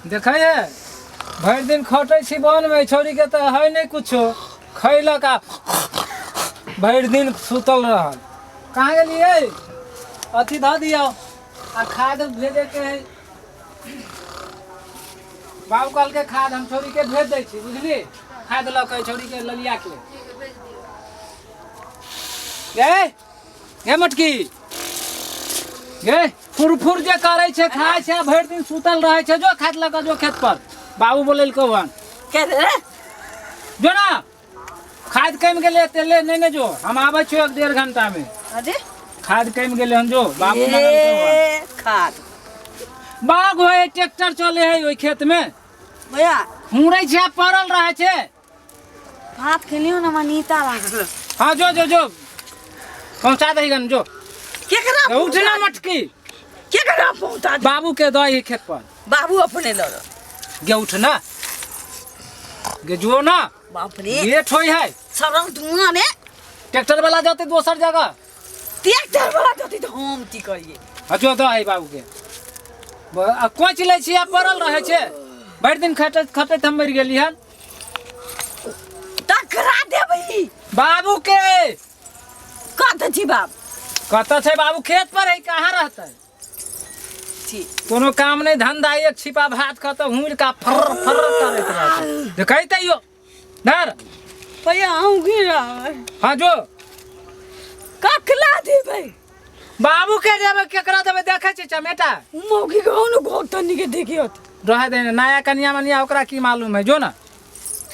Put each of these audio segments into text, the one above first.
देखे भर दिन खटे छी वन में छोरी के तो है नहीं कुछो खैलक आ भर दिन सुतल रहल। कहाँ गेलिए अथी ध दिया आ खाद भेजे के है बाबू कल के खाद हम छोरी के भेज दै छी बुझली खाद लक छोरी के ललिया के गे मटकी गे फुरफुर जे करे छे खाय छे भर दिन सुतल रहे छे जो खाद लक जो खेत पर बाबू बोलेल कौन के रे जो ना खाद कम गेले तेले नहीं ने जो हम आवे छो 1.5 घंटा में। अरे खाद कम गेले हम जो बाबू खाद बाग होए ट्रैक्टर चले है ओई खेत में भैया हुरै छे पड़ल रहे छे भात खेलियो ना मनीता लागल। हां जो पहुंचा दही गन जो केकरा उठना मटकी केकरा पहुंचा बाबू के दही खेत पर बाबू अपने ल गे उठना गे जो ना बाप रे ये ठोई है सरम धुआं ने ट्रैक्टर वाला जाते दोसर जगह ट्रैक्टर वाला जति त हम ती करिए जो दही बाबू के कोच ले छी पड़ल रहे छे भर दिन खटत हम मर गेली हन तकरा देबही बाबू के कत छी बाप कत छे बाबू खेत पर है कहाँ रहता है छी कोनो काम नहीं धंधा एक छिपा भात खाता हुड़ का फर करत रहता देखैते यो डर भैया आऊं गिरा हां जो ककला देबै बाबू के देबे केकरा देबे देखे छी चमेटा मौगी कौन घोटनी के देखियत रह दे नया कन्या मनिया ओकरा की मालूम है जो ना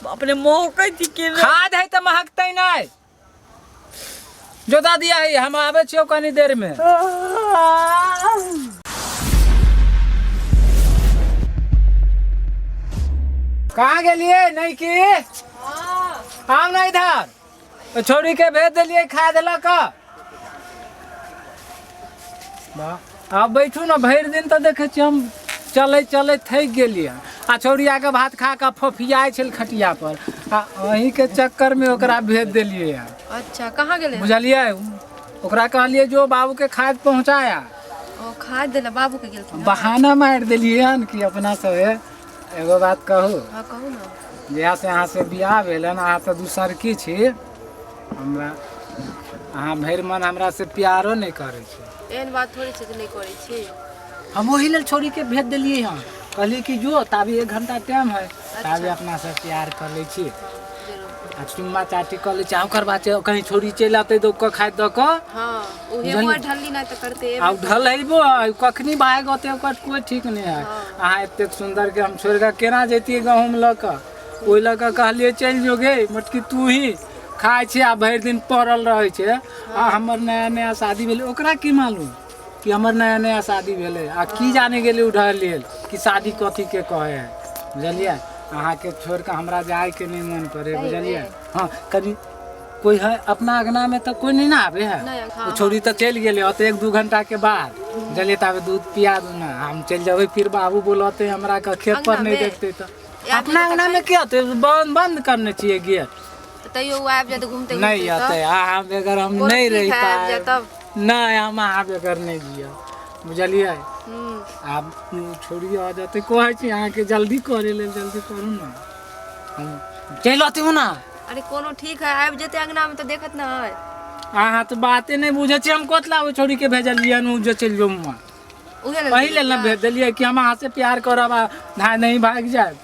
बाप रे मौके थी के खाद है त महकतै नहीं जो दा दिया है हम आवे छियो कनी देर में। कहाँ गेलिए नहीं की हम ना इधर तो छोरी के भेज दिलिए खा देलक अब बैठू ना भर दिन तो देखे छी हम चले थक गेलिए आ छोरी आके भात खा के फफियाए छल खटिया पर वहीं के चक्कर में ओकरा भेज दिलिए यार। अच्छा कहाँ गेले बुझलिए ओकरा कहलिए जो बाबू के खाद पहुँचाया ओ खाद देला बाबू के गेल बहाना मार दिलिए हन कि अपना सब एगो बात कहू हां कहू ना जहाँ से यहाँ से बियाह भेलन अहाँ तो दूसर की छी हमरा अहाँ भर मन हमरा से प्यारो नहीं करे छी एहन बात थोड़ी छै नहीं करे छी हम वही लेल छोरी के भेज दिलिए हम कहली कि जो ताबी 1 घंटा टाइम है ताबी अपना से प्यार कर ले छी आ चुम्मा चाटी कर ले छी ओकर बाद कहीं छोरी चल आते तो को खाए द क हां ओहे मोर ढलली ना त करते आ ढलैबो कखनी भाग होते ओकर कोई ठीक नहीं है। अहाँ एते सुंदर के हम छोड़ के केना जैती गहूम ल क ओइ ल क कहलिए चल जो गे मटकी तू ही खाए छे आ भर दिन पड़ल रहे छे आ हमर नया शादी भेले ओकरा की मालूम कि हमर नया शादी भेले आ की जाने गेले उधर लेल कि शादी कथी के कहे है बुझलिए अहाँ के छोड़ के हमरा जाए के नहीं मन करे बुझलिए। हाँ कभी कोई है अपना अंगना में तो कोई नहीं ना आवे है वो छोरी तो चल गेले होते 1-2 घंटा के बाद बुझलिए तब दूध पिया दू ना हम चल जाबे फिर बाबू बोलते हमरा का खेत पर नहीं देखते तो अपना अंगना में क्या होते बंद करने चाहिए गेट तैयो आब जाते घूमते नहीं आते हम बेगर हम नहीं रह पाए नहीं हम आप बेगर नहीं जिया बुझलिए आप छोड़िए आ जाते कहे छी अहाँ के जल्दी करे ले जल्दी करू ना हम चल आते हो ना अरे कोनो ठीक है आब जाते अंगना में तो देखत ना है अहाँ तो बातें नहीं बुझे छी हम कोतला वो छोड़ी के भेजलिए नु जो चल जो मां उहे पहले ना भेज दिलिए कि हम अहाँ से प्यार करब धाय नहीं भाग जाए।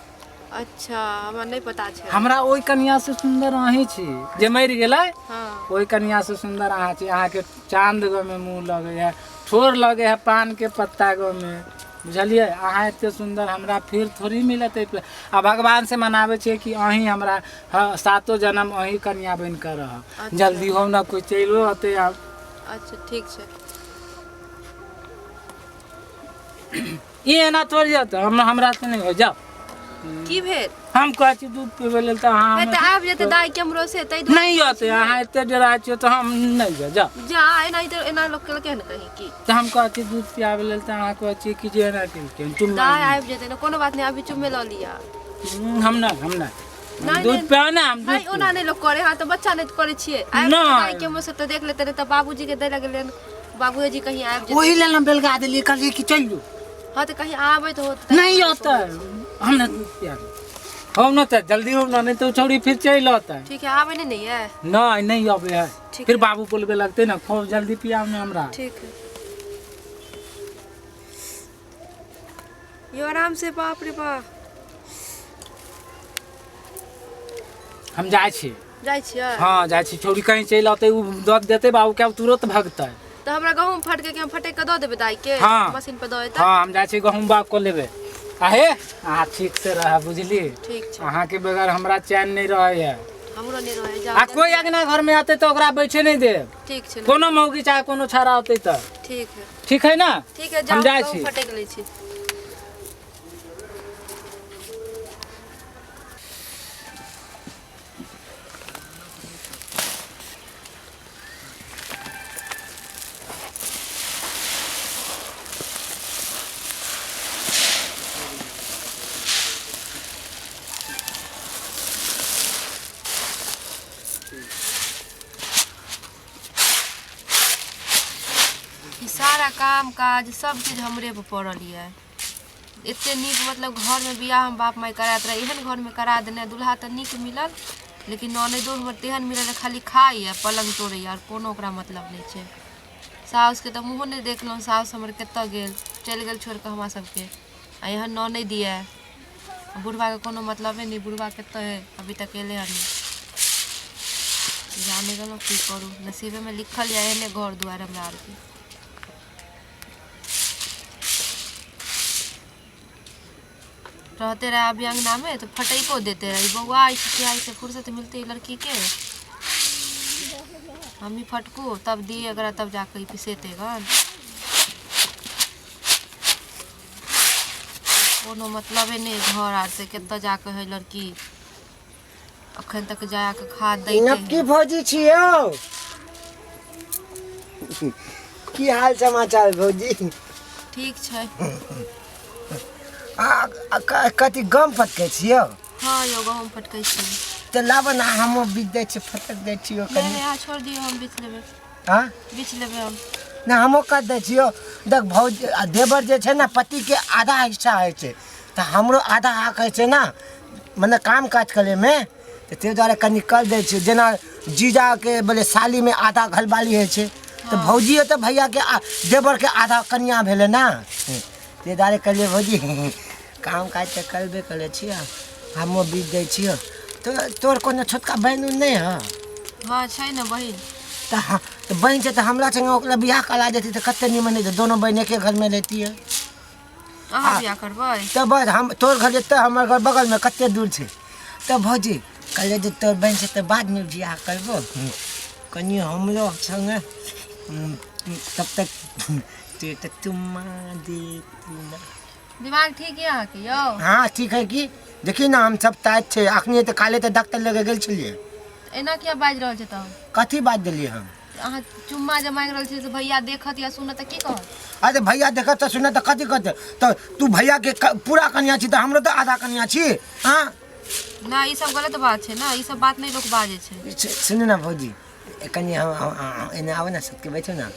अच्छा हमरा नहीं पता छै हमरा ओई कन्या से सुंदर अहीं छी जे मर गेलै हां ओई कन्या से सुंदर अहाँ छी अहाँ के चांद गो में मुंह लगे है ठोर लगे है पान के पत्ता गो में बुझलिए अहाँ एते सुंदर हमरा फिर थोड़ी मिलत आ भगवान से मनावे छे कि अहीं हमरा 7 जन्म अहीं कन्या बन कर रह। अच्छा। जल्दी हो ना कोई चलो आते आप। अच्छा ठीक छै ये ना थोड़ी जाता हम हमरा से नहीं हो जाओ की भेल हम कह छी दूध पीबे लेल त हां त आब जेते दाई केमरो से तै नहीं होते अहाँ एते डरा छियो त हम नहीं जा जा एना तो एना लोग के केहन कहि की त हम कह छी दूध पियाबे लेल त अहाँ कह छी कि जे ना के तुम दाई आब जेते न कोनो बात नहीं अभी चुम्मे ल लिया हम ना दूध पिया ना हम भाई ओना नहीं लोग करे हां तो बच्चा नहीं करे छिए दाई केमरो से त देख लेते त बाबूजी के दे लगले बाबूजी कहीं आब जेते ओही लेल हम बेलगा देली कहली कि चल जो हाँ तो कहीं आवे तो होता नहीं आता है हमने यार हम ना तो जल्दी हो ना नहीं तो छोड़ी फिर चल आता है ठीक है आवे नहीं है नहीं नहीं आवे है ठीक फिर है। बाबू बोलबे लगते ना खूब जल्दी पिया में हमरा ठीक है यो आराम से बाप रे बाप हम जाए छी जाइ छियै हाँ जाए छी छोड़ी कहीं चल आते उ दद देते बाबू क्या तुरंत भागता है तो हमरा गहूम फट के हम फटे के दो देबे दाई के हाँ। मशीन पे दो देता हाँ हम जाए छी गहूम बाग को लेबे आहे अहाँ ठीक से रह बुझली ठीक छै अहाँ के बगैर हमरा चैन नहीं रहे है हमरो नहीं रहे आ जा कोई अगना घर में आते तो ओकरा बैठे नहीं दे ठीक छै कोनो मौगी चाहे कोनो छाड़ा होते तो ठीक है ठीक है ना ठीक है हम जाओ जाए गहूम छी फटे के ले छी ई सारा काम काज सब चीज हमरे पे पड़ल है एते नीक मतलब घर में बियाह हम बाप माई करात रहे एहन घर में करा देने दूल्हा तो नीक मिलल लेकिन ननदो हमर तेहन मिलल खाली खाई है पलंग तोड़े और कोनो ओकरा मतलब नहीं छै साउस के तो मुँहो नहीं देखलहुँ साउस हमर कतऽ गेल चलि गेल छोड़ के हमरा सबके आ एहन ननद है बुढ़वा के कोनो मतलबे नहीं बुढ़वा कतऽ है अभी तक एले हन जाने गेलहुँ की करू नसीबे में लिखल है एहने घर दुआर हमरा आरके रहते रहे अभी अंगना में तो फटैको देते रहे बउआ आई से फुर्सत मिलती लड़की के हम ही फटको तब दिए अगर तब जाकर पिसेते गन कोनो मतलब नहीं घर आर से केत जाकर है लड़की अखन तक जाके खाद दै नबकी भौजी छियो की हाल समाचार भौजी ठीक छै कथी गम फटके छियो हाँ यो गहूम फटकै छी तो लाबो ना हमो बीच दै छी फटक दै छियो नहीं कनी नहीं यहाँ छोड़ दियो हम बीच लेबे हां बीच लेबे हम ना हमो कर दै छियो देख भौजी देवर जे छै ना पति के आधा हिस्सा है छै तो हमरो आधा हक है छै ना मने काम काज करे में तो ते द्वारा कनी कर दै छियो जेना जीजा के बोले साली में आधा घलबाली है छै तो भौजी तो भैया के देवर के आधा कन्या भेले ना ते द्वारा करिए भौजी काम काज तो करबे करे छियो हमो बीच दै छियो तो तोर कोनो छोटका बहन नहीं है हाँ छै ना बहिन तो बहन से तो हमरा संगे ओकरा बियाह करा देती तो कते निमन नहीं दोनों बहन एक घर में रहती है अहाँ बियाह करबै तो बस हम तोर घर जते हमर घर बगल में कते दूर छै तो भौजी कहे जे तोर बहन से तो बाद में बियाह करबो कनी हमरो संगे तब तक ते तो तुम्मा दे ना दिमाग ठीक है अहाँ के यो हाँ ठीक है कि देखी ना हम सब टाइट छे अखनी तो काले तो डॉक्टर लगे गेल छलिए एना किया बाजि रहल छै तऽ कथी बात दिलिए हम अहाँ चुम्मा जे मांगि रहल छी से भैया देखत या सुनत तऽ की कहत अरे भैया देखत तो सुनत तो कथी कहते तो तू भैया के पूरा कन्या छी तो हमरो तो आधा कन्या छी हाँ ना ई सब गलत बात छै ना ई सब बात नहीं लोग बाजे छै सुनू ना भौजी कनी हम एने आवे ना सबके बैठो ना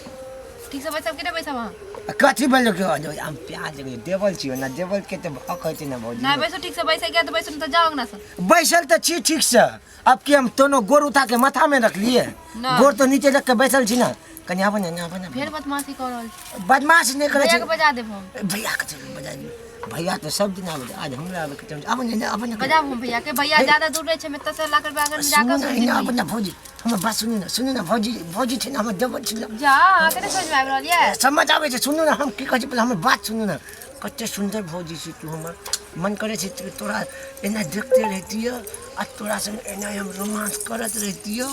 ठीक से बैसब कि नहीं बैसब अहाँ कथी बोलो कि हम प्याज देवल छियो ना देवल के तो हक है ना भौजी ना बैसो ठीक से बैसे गया तो बैसो नहीं तो जाओ अंगना से बैसल तो छी ठीक से अब कि हम दोनों गोर उठा के माथा में रख लिए ना। गोर तो नीचे रख के बैसल छी ना कनी आवे ना आवे ना फेर बदमाशी कर रहल छी बदमाश नहीं करे भैया छी के बजा देब हम भैया के चलो बजा दी भैया तो सब दिन आवे आज हमरा आवे के टाइम आवे ना बजाब हम भैया के भैया ज्यादा दूर रहे छै में तसे लाकर बागन में जाकर सुनो ना आवे ना भौजी हम बात सुनी ना भौजी थे ना हम देवल छी जा आके नहीं समझ में आबि रहल ये समझ आवे छै सुनू ना हम की कहै छी पहले हमर बात सुनू ना कते सुंदर भौजी छी तू हमर मन करे छै तोरा एना देखते रहतियो आ तोरा संग एना हम रोमांस करत रहतियो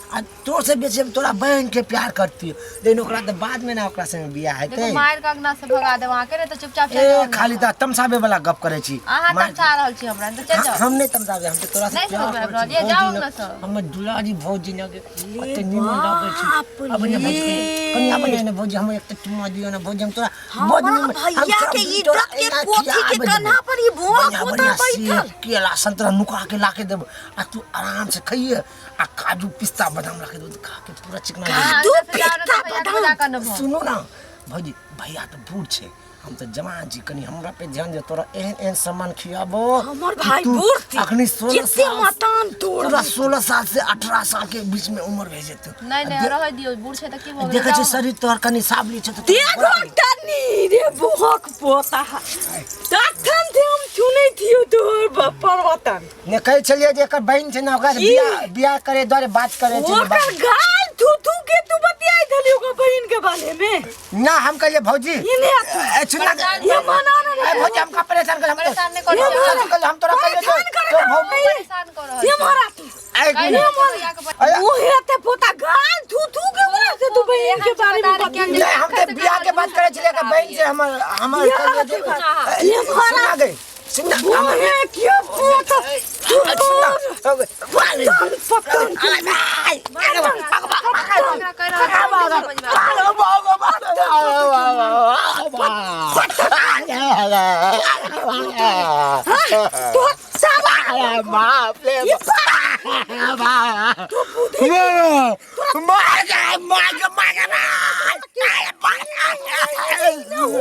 आ तोर से बेसी हम तोरा बहन के प्यार करतियो लेकिन ओकरा तो बाद में ना ओकरा संग बियाह हेतै देखो मार के अंगना से भगा देब अहाँ के नहीं तो चुपचाप चल ए जाओ खाली त तमसाबे वाला गप करे छी अहाँ तमसा रहल छी हमरा तो चल जाओ हम नहीं तमसाबे हम तो तोरा से नहीं प्यार समझ में करत आबि रहल ये जाओ अंगना से हमर दुलारी भौजी ना के कते निमन लागे छी अब ने भौजी कनी अब ने भौजी हम एक चुम्मा दियो ना भौजी हम तोरा भैया के इज्जत के कोठी के कन्हा पर ये भोग होता बैठल केला संतरा नुका के लाके देब आ तू आराम से खाइए आ काजू पिस्ता बादाम लाके दूध खा के पूरा चिकना हाँ, दे अंदर से जाओ ना तो भैया के बजा कर नेब हम। सुनो ना भौजी भैया तो बूढ़ छे हम तो जवान जी कनी हमरा पे ध्यान दे तोरा एहन सामान खियाबो हमर भाई बूढ़ थी अखनी 16 कितने साल मतान तोरा 16 साल से 18 साल के बीच में उम्र भेजे तू नहीं रह दियो बूढ़ छै त की भ देखे छै शरीर तोहर कनी साबली छै देखो तनी रे बुहक पोता तखन थे हम सुनै थियो तोहर परवतन ने कहे छलिए जे एकर बहन छै ना ओकरा बियाह करे द्वारे बात करे छै ओकर गाल थू के तू बतियाई धली ओकर बहन के बारे में ना हम कहिए भौजी इने सुना ये मना ना भौजी हमका परेशान कर परेशान नहीं करो हम तोरा कहिए तो भौजी परेशान करो ये मारा तू वो हेते पोता गाल थू के बोले से तू बहन के बारे में नहीं हम तो बियाह के बात करे छलिए कि बहन से हमर ये मारा गई सुन वो है क्या पोता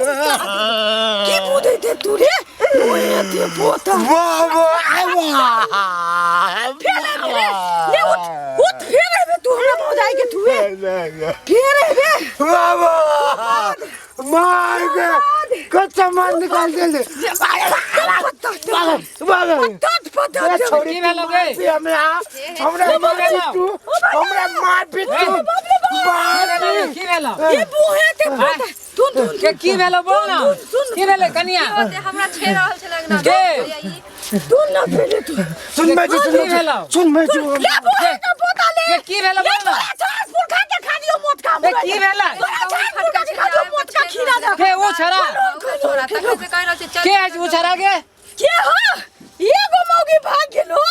की बुदे थे तू रे वो हेते पोता ले उठ फेरे बे तू हमरा मौजाई के तू फेरे बे मार के कच्चा मार निकाल दे छोड़ी भेलो गे हमरा मार पीट की भेलो ये बुहे ते पोता के की भेलो बोल ना की भेले कनिया हमरा छे रहल छले एकदम के तू ना फेरे तू सुन मैं सुन मैं ले बुहे के पोता ले के की भेलो बोल ना पुरखा के खा दियो मोट का के की भेला फटका के खा दियो मोट का खीरा जा के वो छरा छोरा तक से कह रहल छै चल के है वो छरा के के हो एगो मौगी भाग गेलो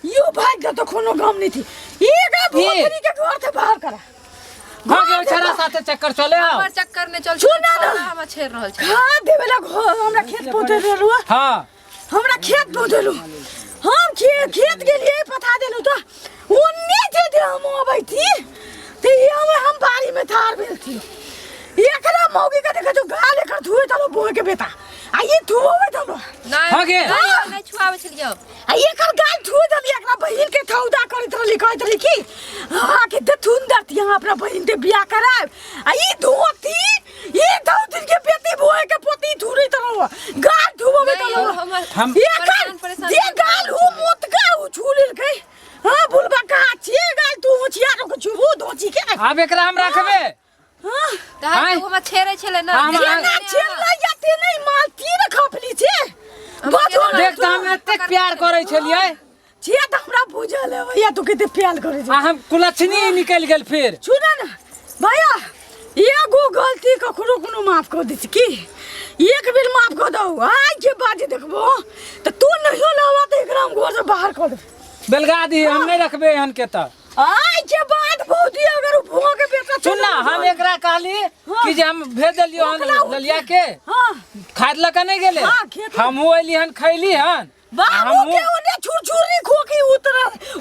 यो भाग के तो कोनो काम नहीं थी एगो भोतरी के घर से बाहर करा हां के छरा साथे चक्कर चले आओ हमर चक्कर ने चल सुना ना। हम छेड़ रहल छै खा देवेला घर हमरा खेत पहुंचे रहलु हां हमरा खेत पहुंचलु हम खेत के लिए पता देलु तो ओन्ने जे हम आबै थी ते हम बाड़ी में थार भेल थी एकरा मौगी के देखे तो गाल एकर धुए तलो बोए के बेटा आ ये धुओवे तलो हां के नहीं छुआवे छलियो आ एकर गाल धुए दली एकरा बहिन के थौदा करत रहली कहत रही की हां के सुंदर थी हम अपना बहिन के बियाह कराब आ ई धोती ये दौदिन के बेटी बोए के पोती धुरी तलो गाल धुओवे तलो हम ये गाल हो मोत का उछुलिल के हां बुलबा का छी गाल तू छिया को छुबू दोची के अब एकरा हम रखबे हां तहन हम छेड़े छले ना ना छेला जाते नहीं मालती न खपली छे देख त हम एते प्यार करै छलिए छे त हमरा बुझल है भैया तू कते प्यार करे छे आ हम कुलछनी निकल गेल फिर सुन ना भैया एगो गलती कखनो कोनो माफ कर दै छी की एक बेर माफ कर दो आज के बाद देखबो त तू नहीं लावा त एकरा हम घर से बाहर कर दे बेलगा दी हम नहीं रखबे हन के त आज के बाद भौजी अगर भुआ के बेटा सुन ना हम एकरा कहली कि जे हम भेज देलियो हन ललिया के हां खाद लका नहीं गेले हाँ, खेत में। हम ओइली हन खैली हन बाबू के ओने छुरछुरी खोकी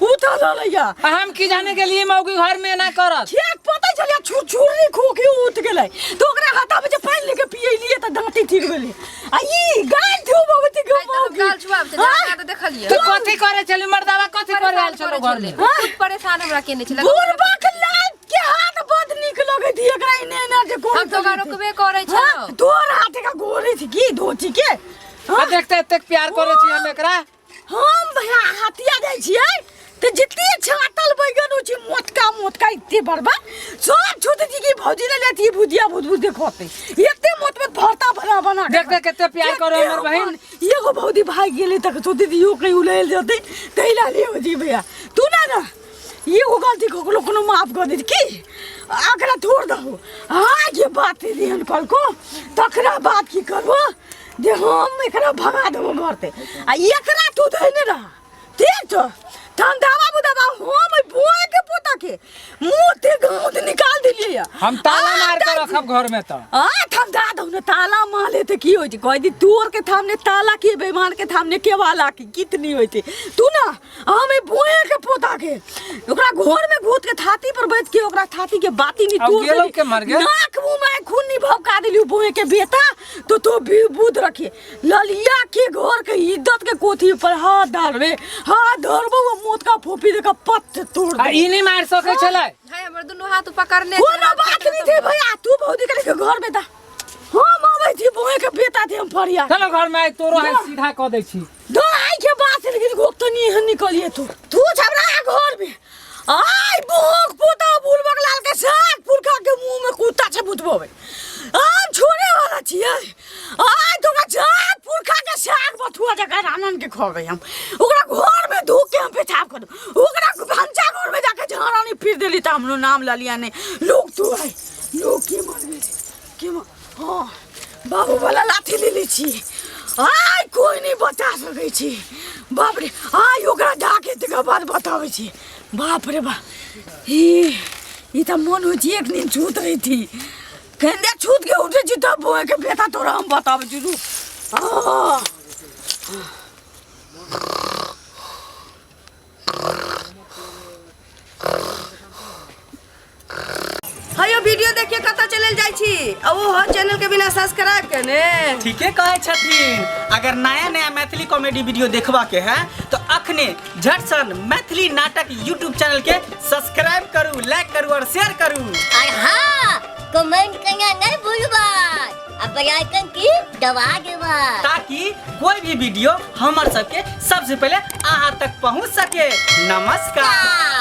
उतर लइया हम की जाने के लिए मौगी घर में ना करत ठीक पता चलिया छुरछुरी खोकी उत गेलै तो ओकरा हाथा में जे पानी लेके पिए लिए त दांती ठीक भेलै आ ई गाय थो भगवती के मौगी गाल छुआवे छै जा त देखलिए तो कथि करे छली मर्दावा कथि करे आल चलो घर में खुद परेशान हमरा केने छले बुढ़बा के लाल के हाथ बद निक लगे थी एकरा इने ना जे कोन हम तो रोकबे करे छै तोर हाथ का गोरी थी की धोची के आ देखते एते प्यार करे छी हम एकरा हम भैया हाथिया जाय छियै त जितनी छाटल बैगन होची मोटका इत्ते बड़बा सब छोटे जी की भौजी ले लेती भुजिया भुज देखोते इत्ते मोट भरता बना देख देख केते प्यार करे हमर बहन एगो भौजी भाग गेले तक सोती दियो कहीं उलेल जते तैला ले हो जी भैया तू ना एगो गलती कोनो माफ कर दे की अकरा छोड़ दो आज ये बात दिहन कल को तकरा बात की करबो जे हम एकरा भगा देबो घर पे आ एकरा तू धैने रह ठीक छ ठंडावा बुदावा हम बोए के पोता पोता के मुंह ते गांव निकाल दिलिए हम ताला मार के रखब घर में तो हम दा दो न ताला माले ते की होय छै कह दी तोर के थामने ताला के बेईमान के थामने केवाला की कितनी होय छै तू ना हमें बोए के पोता के ओकरा घर में घूत के छाती पर बैठ के ओकरा छाती के बाती नहीं तोड़ गेलो के मर गया नाक मुंह में खून नहीं भौका दिलियो बोए के बेटा तो बुध रखे ललिया के घर के इज्जत के कोठी पर हाथ डालबे हाथ धरबो मोत का फोपी दे का पत तोड़ दे ई नहीं मार सके छले है हमर दुनु हाथ पकड़ने कोनो बात नहीं थे भैया तू भौजी के घर में दा हम आबै छी बोए के बेटा थे हम फरिया चलो घर में तोरो है सीधा क दै छी दो आई के बात लेकिन गोप तो नहीं है निकलिए तू छबरा घर में आई भोग पोता बुलबक लाल के साथ पुरखा के मुंह में कुत्ता से बुतबोवे हम छोड़े वाला छियै आई तो का जात पुरखा के साग बथुआ जका रानन के खबे हम ओकरा घर में धो के हम पेशाब कर ओकरा भंचा घर में जाके झाड़ानी फिर देली त हमरो नाम ललिया ने लोग तो आई लोग के मर गए के हां बाबू वाला लाठी ले ली छी आई कोई नहीं बता सकै छी बाप रे आई ओकरा जाके तक बाद बताबै छी बाप रे बा ई त मन हो जी एक दिन छूत रही थी केंदे छूत के उठे छी तब बोए के बेटा तोरा हम बताबै छी रू हयो वीडियो देखिए कता चलल जाय छी आ वो हर चैनल के बिना सब्सक्राइब करने ठीके कहे छथिन अगर नया नया मैथिली कॉमेडी वीडियो देखबा के है तो अखने झट सन मैथिली नाटक यूट्यूब चैनल के सब्सक्राइब करू लाइक करू और शेयर करू और हाँ कमेंट करना नहीं भूलबा अब आइकन की दबा देबा ताकि कोई भी वीडियो हमर सबके सबसे पहले अहाँ तक पहुंच सके नमस्कार।